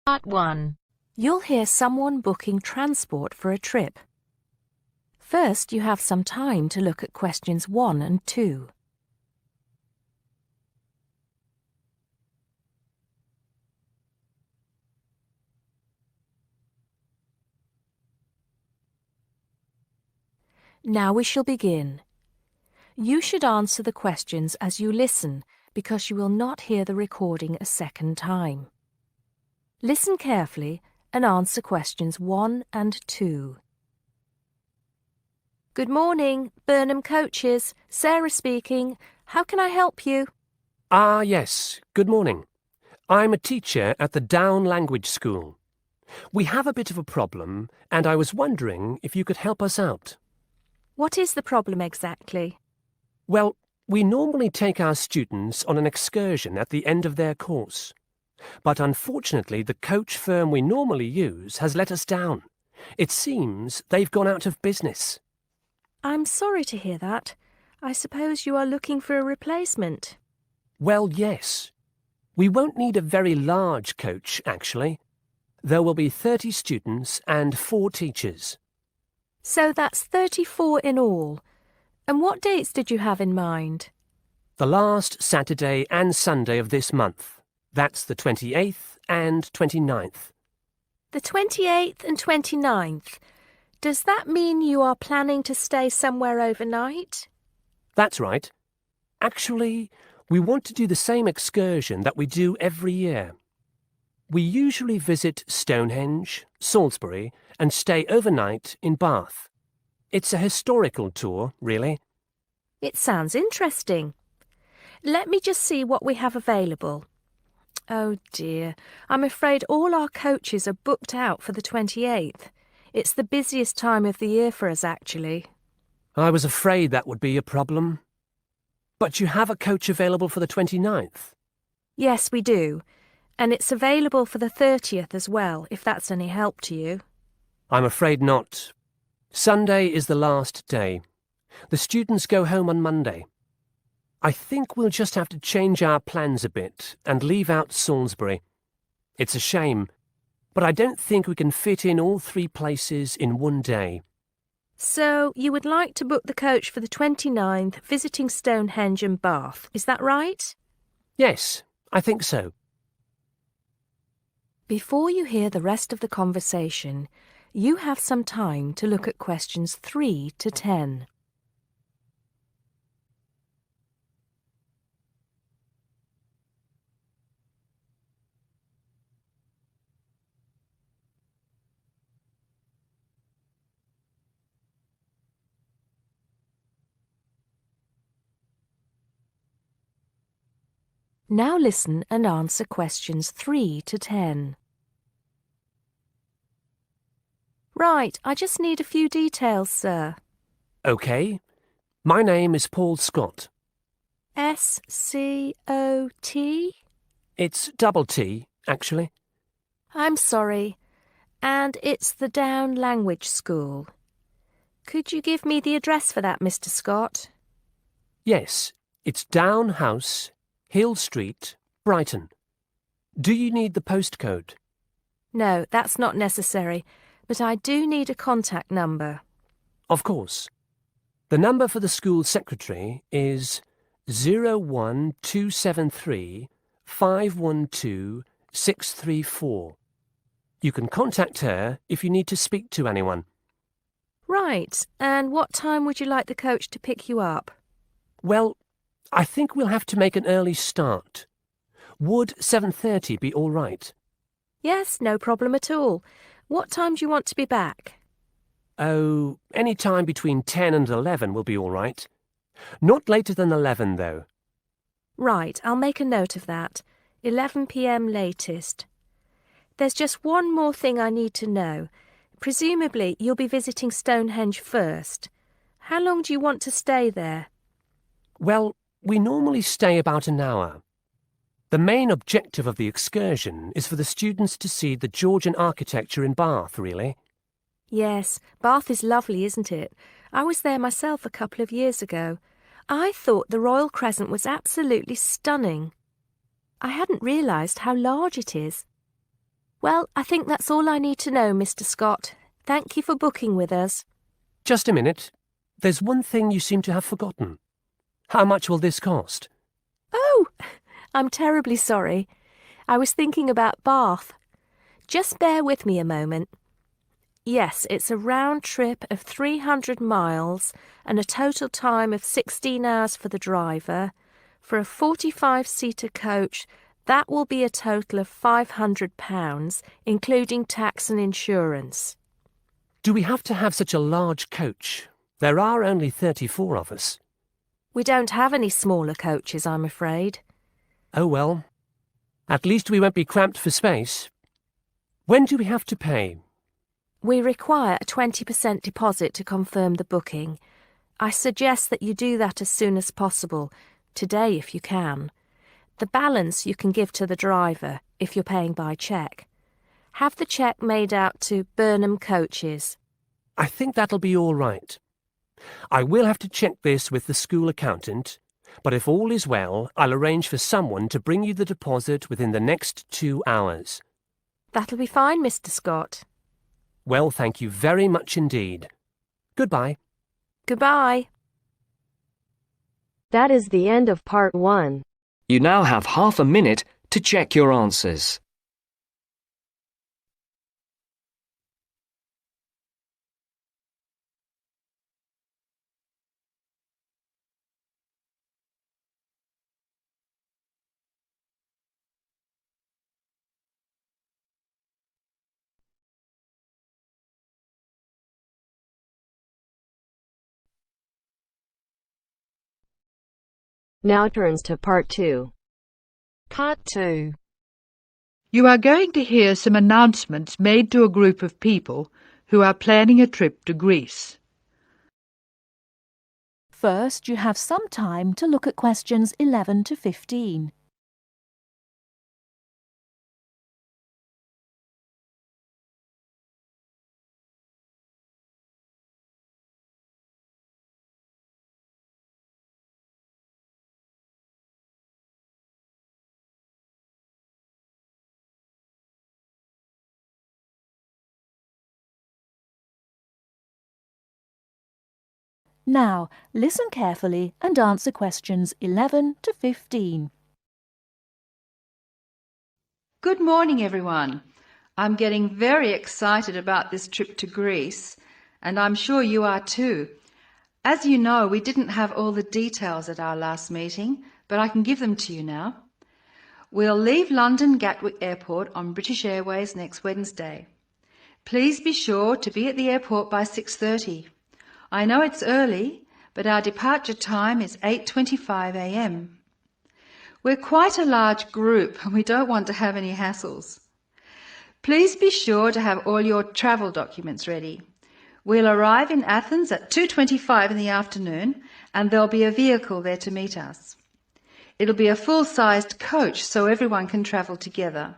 Part 1. You'll hear someone booking transport for a trip. First, you have some time to look at questions 1 and 2. Now we shall begin. You should answer the questions as you listen, because you will not hear the recording a second time. Listen carefully and answer questions 1 and 2. Good morning, Burnham Coaches. Sarah speaking. How can I help you? Yes. Good morning. I'm a teacher at the Down Language School. We have a bit of a problem, and I was wondering if you could help us out. What is the problem exactly? Well, we normally take our students on an excursion at the end of their course. But unfortunately, the coach firm we normally use has let us down. It seems they've gone out of business. I'm sorry to hear that. I suppose you are looking for a replacement. Well, yes. We won't need a very large coach, actually. There will be 30 students and 4 teachers. So that's 34 in all. And what dates did you have in mind? The last Saturday and Sunday of this month. That's the 28th and 29th. The 28th and 29th. Does that mean you are planning to stay somewhere overnight? That's right. Actually, we want to do the same excursion that we do every year. We usually visit Stonehenge, Salisbury, and stay overnight in Bath. It's a historical tour, really. It sounds interesting. Let me just see what we have available. Oh dear, I'm afraid all our coaches are booked out for the 28th. It's the busiest time of the year for us, actually. I was afraid that would be a problem. But you have a coach available for the 29th? Yes, we do. And it's available for the 30th as well, if that's any help to you. I'm afraid not. Sunday is the last day. The students go home on Monday. I think we'll just have to change our plans a bit and leave out Salisbury. It's a shame, but I don't think we can fit in all 3 places in one day. So, you would like to book the coach for the 29th, visiting Stonehenge and Bath, is that right? Yes, I think so. Before you hear the rest of the conversation, you have some time to look at questions 3 to 10. Now listen and answer questions 3 to 10. Right, I just need a few details, sir. OK. My name is Paul Scott. S-C-O-T? It's double T, actually. I'm sorry. And it's the Down Language School. Could you give me the address for that, Mr. Scott? Yes, it's Down House, Hill Street, Brighton. Do you need the postcode? No, that's not necessary, but I do need a contact number. Of course. The number for the school secretary is 01273 512 634. You can contact her if you need to speak to anyone. Right, and what time would you like the coach to pick you up? Well, I think we'll have to make an early start. Would 7:30 be all right? Yes, no problem at all. What time do you want to be back? Oh, any time between 10 and 11 will be all right. Not later than 11, though. Right, I'll make a note of that. 11 p.m. latest. There's just one more thing I need to know. Presumably, you'll be visiting Stonehenge first. How long do you want to stay there? Well, we normally stay about an hour. The main objective of the excursion is for the students to see the Georgian architecture in Bath, really. Yes, Bath is lovely, isn't it? I was there myself a couple of years ago. I thought the Royal Crescent was absolutely stunning. I hadn't realised how large it is. Well, I think that's all I need to know, Mr. Scott. Thank you for booking with us. Just a minute. There's one thing you seem to have forgotten. How much will this cost? Oh, I'm terribly sorry. I was thinking about Bath. Just bear with me a moment. Yes, it's a round trip of 300 miles and a total time of 16 hours for the driver. For a 45-seater coach, that will be a total of £500, including tax and insurance. Do we have to have such a large coach? There are only 34 of us. We don't have any smaller coaches, I'm afraid. Oh well. At least we won't be cramped for space. When do we have to pay? We require a 20% deposit to confirm the booking. I suggest that you do that as soon as possible, today if you can. The balance you can give to the driver if you're paying by cheque. Have the cheque made out to Burnham Coaches. I think that'll be all right. I will have to check this with the school accountant, but if all is well, I'll arrange for someone to bring you the deposit within the next 2 hours. That'll be fine, Mr. Scott. Well, thank you very much indeed. Goodbye. Goodbye. That is the end of part 1. You now have half a minute to check your answers. Now turns to part 2. Part 2. You are going to hear some announcements made to a group of people who are planning a trip to Greece. First, you have some time to look at questions 11 to 15. Now, listen carefully and answer questions 11 to 15. Good morning, everyone. I'm getting very excited about this trip to Greece, and I'm sure you are too. As you know, we didn't have all the details at our last meeting, but I can give them to you now. We'll leave London Gatwick Airport on British Airways next Wednesday. Please be sure to be at the airport by 6:30. I know it's early, but our departure time is 8:25 a.m. We're quite a large group and we don't want to have any hassles. Please be sure to have all your travel documents ready. We'll arrive in Athens at 2:25 in the afternoon and there'll be a vehicle there to meet us. It'll be a full-sized coach so everyone can travel together.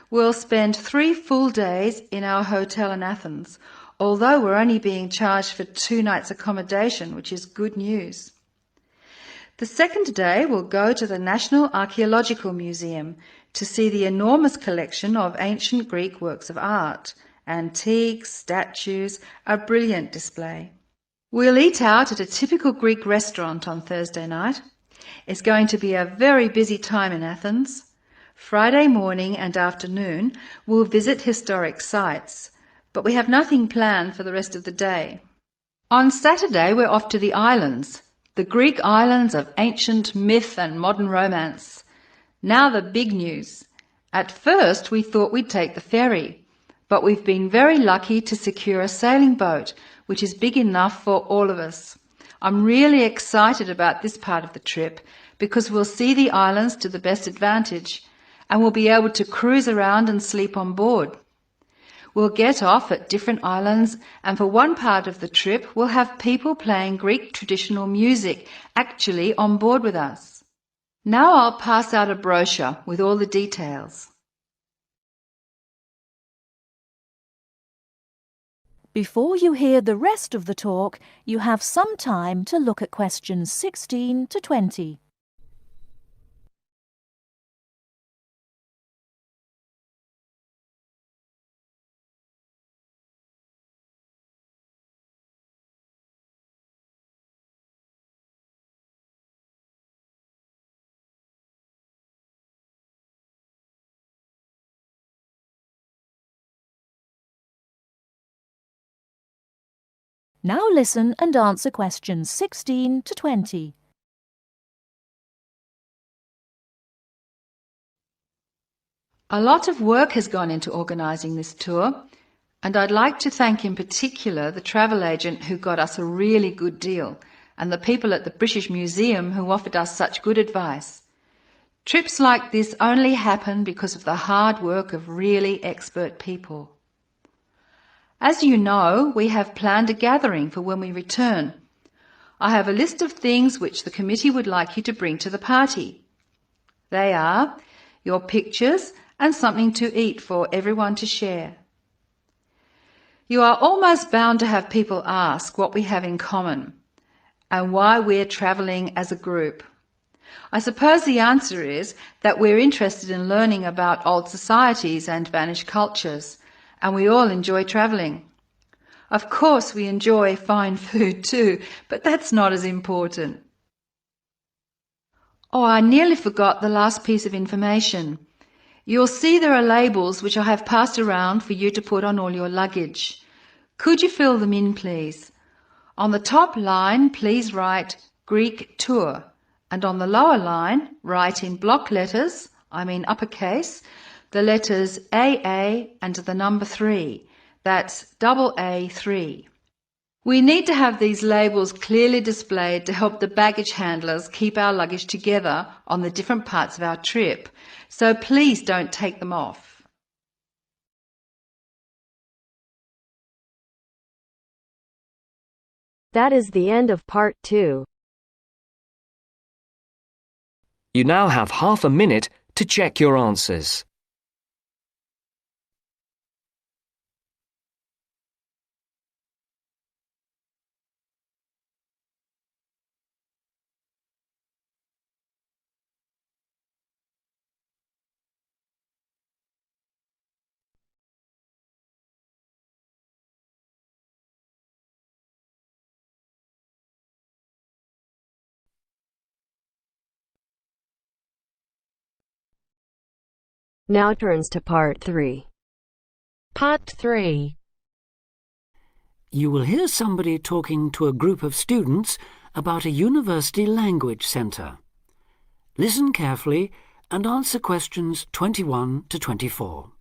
We'll spend 3 full days in our hotel in Athens, although we're only being charged for 2 nights accommodation, which is good news. The second day we'll go to the National Archaeological Museum to see the enormous collection of ancient Greek works of art, antiques, statues, a brilliant display. We'll eat out at a typical Greek restaurant on Thursday night. It's going to be a very busy time in Athens. Friday morning and afternoon we'll visit historic sites, but we have nothing planned for the rest of the day. On Saturday we're off to the islands, the Greek islands of ancient myth and modern romance. Now the big news. At first we thought we'd take the ferry, but we've been very lucky to secure a sailing boat, which is big enough for all of us. I'm really excited about this part of the trip because we'll see the islands to the best advantage and we'll be able to cruise around and sleep on board. We'll get off at different islands and for one part of the trip we'll have people playing Greek traditional music actually on board with us. Now I'll pass out a brochure with all the details. Before you hear the rest of the talk, you have some time to look at questions 16 to 20. Now listen and answer questions 16 to 20. A lot of work has gone into organising this tour, and I'd like to thank in particular the travel agent who got us a really good deal, and the people at the British Museum who offered us such good advice. Trips like this only happen because of the hard work of really expert people. As you know, we have planned a gathering for when we return. I have a list of things which the committee would like you to bring to the party. They are your pictures and something to eat for everyone to share. You are almost bound to have people ask what we have in common and why we're travelling as a group. I suppose the answer is that we're interested in learning about old societies and vanished cultures, and we all enjoy travelling. Of course we enjoy fine food too, but that's not as important. Oh, I nearly forgot the last piece of information. You'll see there are labels which I have passed around for you to put on all your luggage. Could you fill them in, please? On the top line, please write Greek tour, and on the lower line, write in block letters, I mean uppercase, the letters AA and the number 3. That's AA3. We need to have these labels clearly displayed to help the baggage handlers keep our luggage together on the different parts of our trip, so please don't take them off. That is the end of part 2. You now have half a minute to check your answers. Now turns to part 3. Part 3. You will hear somebody talking to a group of students about a university language centre. Listen carefully and answer questions 21 to 24.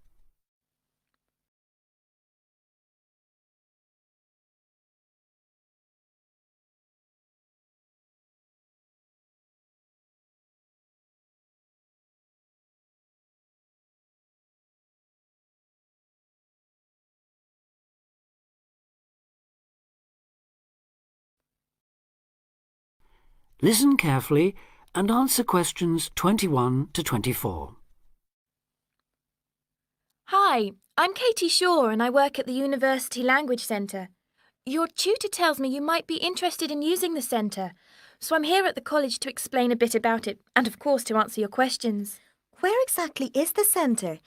Listen carefully and answer questions 21 to 24. Hi, I'm Katie Shaw and I work at the University Language Centre. Your tutor tells me you might be interested in using the centre, so I'm here at the college to explain a bit about it and, of course, to answer your questions. Where exactly is the centre?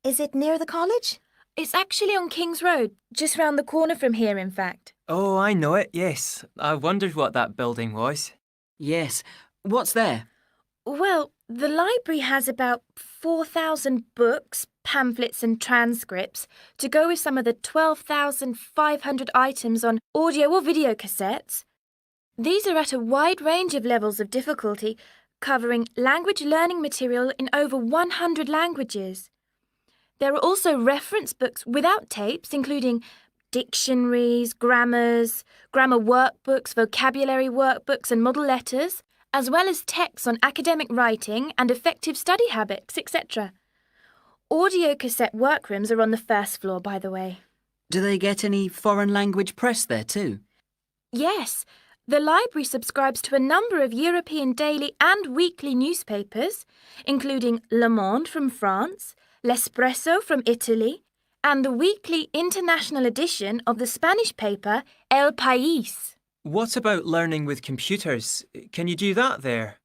Is it near the college? It's actually on King's Road, just round the corner from here, in fact. Oh, I know it, yes. I wondered what that building was. Yes. What's there? Well, the library has about 4,000 books, pamphlets and transcripts to go with some of the 12,500 items on audio or video cassettes. These are at a wide range of levels of difficulty, covering language learning material in over 100 languages. There are also reference books without tapes, including dictionaries, grammar workbooks, vocabulary workbooks and model letters, as well as texts on academic writing and effective study habits, etc. Audio cassette workrooms are on the first floor, by the way. Do they get any foreign language press there too? Yes, the library subscribes to a number of European daily and weekly newspapers, including Le Monde from France, L'Espresso from Italy, and the weekly international edition of the Spanish paper El País. What about learning with computers? Can you do that there?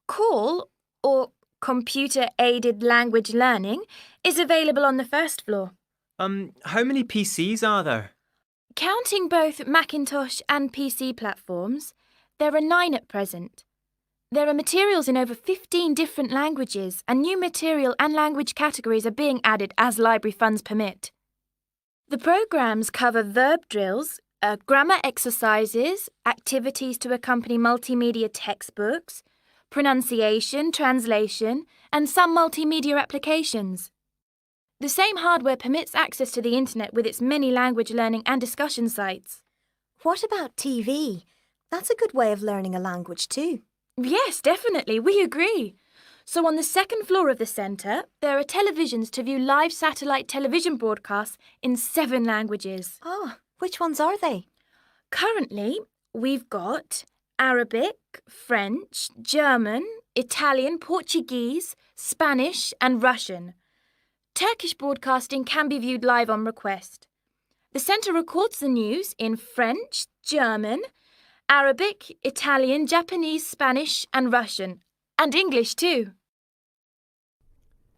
CALL, or Computer-Aided Language Learning, is available on the first floor. How many PCs are there? Counting both Macintosh and PC platforms, there are 9 at present. There are materials in over 15 different languages, and new material and language categories are being added as library funds permit. The programmes cover verb drills, grammar exercises, activities to accompany multimedia textbooks, pronunciation, translation, and some multimedia applications. The same hardware permits access to the internet with its many language learning and discussion sites. What about TV? That's a good way of learning a language too. Yes, definitely, we agree. So on the second floor of the centre, there are televisions to view live satellite television broadcasts in 7 languages. Oh, which ones are they? Currently, we've got Arabic, French, German, Italian, Portuguese, Spanish and Russian. Turkish broadcasting can be viewed live on request. The centre records the news in French, German, Arabic, Italian, Japanese, Spanish and Russian, and English too.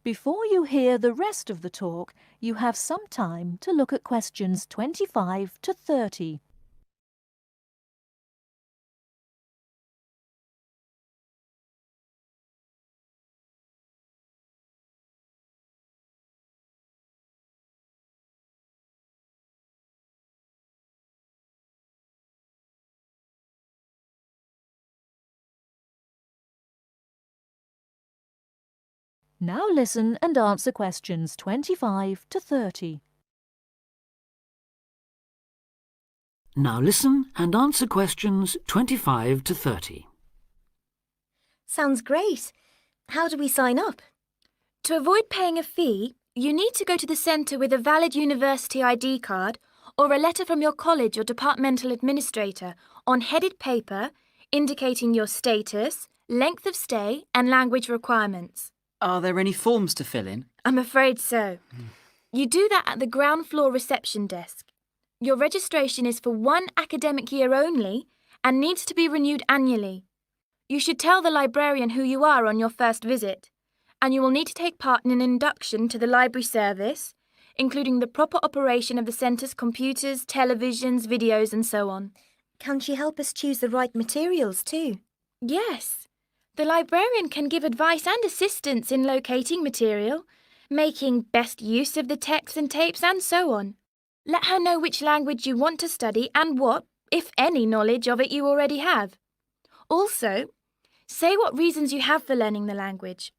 Before you hear the rest of the talk, you have some time to look at questions 25 to 30. Now listen and answer questions 25 to 30. Now listen and answer questions 25 to 30. Sounds great. How do we sign up? To avoid paying a fee, you need to go to the centre with a valid university ID card or a letter from your college or departmental administrator on headed paper indicating your status, length of stay and language requirements. Are there any forms to fill in? I'm afraid so. You do that at the ground floor reception desk. Your registration is for 1 academic year only and needs to be renewed annually. You should tell the librarian who you are on your first visit, and you will need to take part in an induction to the library service, including the proper operation of the centre's computers, televisions, videos and so on. Can she help us choose the right materials too? Yes. The librarian can give advice and assistance in locating material, making best use of the texts and tapes and so on. Let her know which language you want to study and what, if any, knowledge of it you already have. Also, say what reasons you have for learning the language.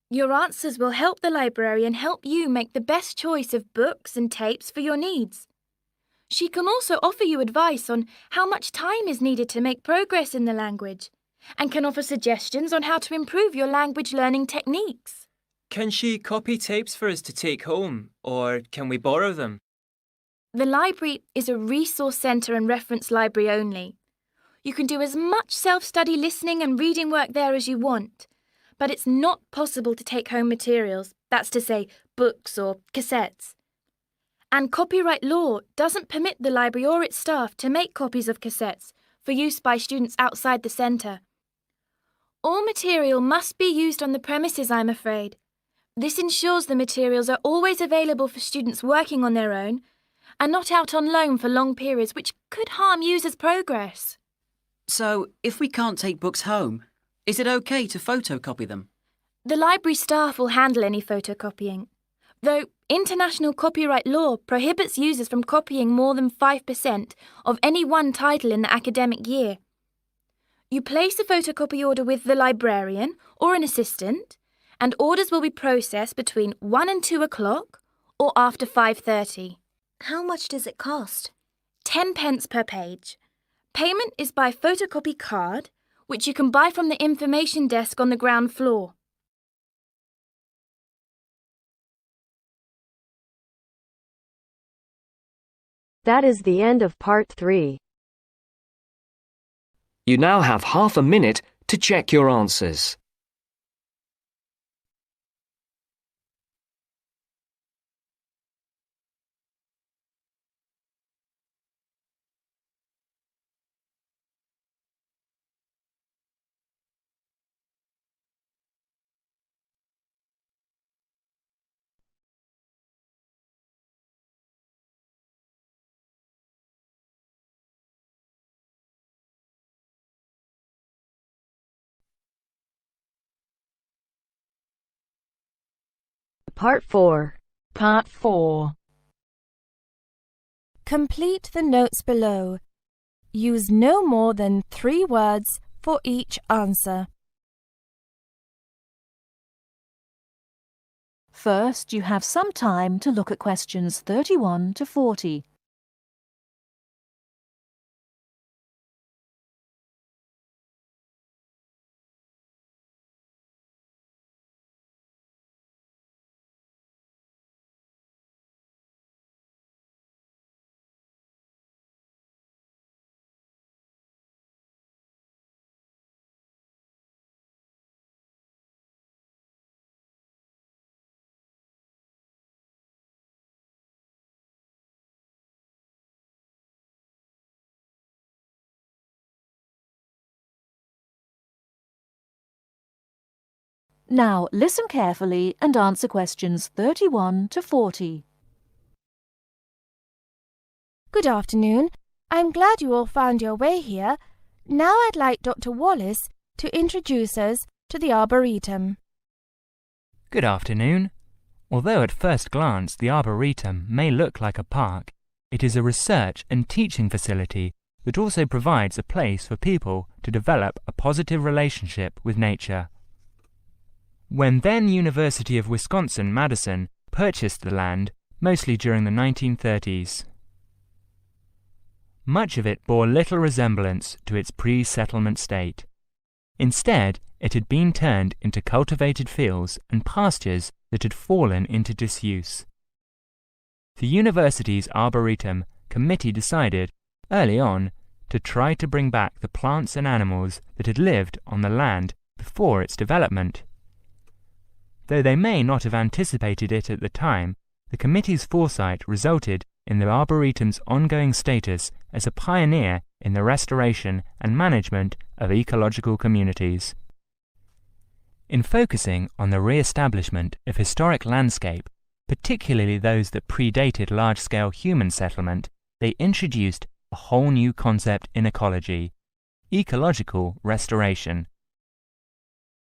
Your answers will help the librarian help you make the best choice of books and tapes for your needs. She can also offer you advice on how much time is needed to make progress in the language, and can offer suggestions on how to improve your language learning techniques. Can she copy tapes for us to take home, or can we borrow them? The library is a resource centre and reference library only. You can do as much self-study listening and reading work there as you want, but it's not possible to take home materials, that's to say, books or cassettes. And copyright law doesn't permit the library or its staff to make copies of cassettes for use by students outside the centre. All material must be used on the premises, I'm afraid. This ensures the materials are always available for students working on their own and not out on loan for long periods, which could harm users' progress. So, if we can't take books home, is it okay to photocopy them? The library staff will handle any photocopying, though international copyright law prohibits users from copying more than 5% of any one title in the academic year. You place a photocopy order with the librarian or an assistant, and orders will be processed between 1 and 2 o'clock or after 5:30. How much does it cost? 10 pence per page. Payment is by photocopy card, which you can buy from the information desk on the ground floor. That is the end of part 3. You now have half a minute to check your answers. Part 4. Part 4. Complete the notes below. Use no more than 3 words for each answer. First, you have some time to look at questions 31 to 40. Now listen carefully and answer questions 31 to 40. Good afternoon. I'm glad you all found your way here. Now I'd like Dr. Wallace to introduce us to the Arboretum. Good afternoon. Although at first glance the Arboretum may look like a park, it is a research and teaching facility that also provides a place for people to develop a positive relationship with nature. When then University of Wisconsin-Madison purchased the land, mostly during the 1930s, much of it bore little resemblance to its pre-settlement state. Instead, it had been turned into cultivated fields and pastures that had fallen into disuse. The university's Arboretum committee decided, early on, to try to bring back the plants and animals that had lived on the land before its development. Though they may not have anticipated it at the time, the committee's foresight resulted in the Arboretum's ongoing status as a pioneer in the restoration and management of ecological communities. In focusing on the re-establishment of historic landscape, particularly those that predated large-scale human settlement, they introduced a whole new concept in ecology: ecological restoration.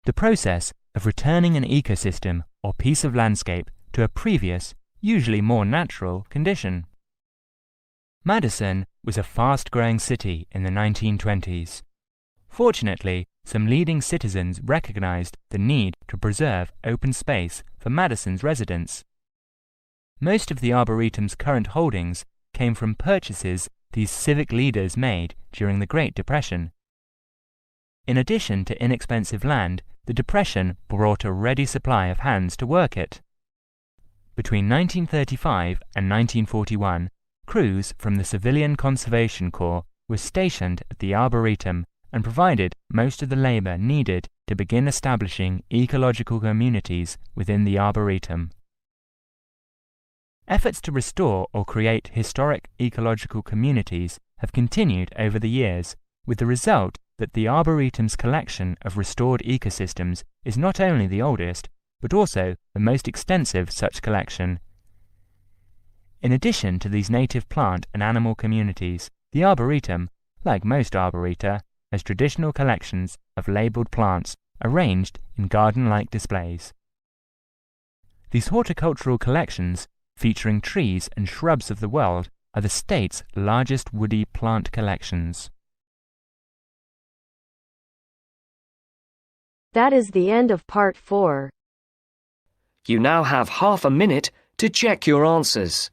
The process of returning an ecosystem or piece of landscape to a previous, usually more natural, condition. Madison was a fast-growing city in the 1920s. Fortunately, some leading citizens recognized the need to preserve open space for Madison's residents. Most of the Arboretum's current holdings came from purchases these civic leaders made during the Great Depression. In addition to inexpensive land, the Depression brought a ready supply of hands to work it. Between 1935 and 1941, crews from the Civilian Conservation Corps were stationed at the Arboretum and provided most of the labor needed to begin establishing ecological communities within the Arboretum. Efforts to restore or create historic ecological communities have continued over the years, with the result that the Arboretum's collection of restored ecosystems is not only the oldest, but also the most extensive such collection. In addition to these native plant and animal communities, the Arboretum, like most arboreta, has traditional collections of labelled plants arranged in garden-like displays. These horticultural collections, featuring trees and shrubs of the world, are the state's largest woody plant collections. That is the end of part 4. You now have half a minute to check your answers.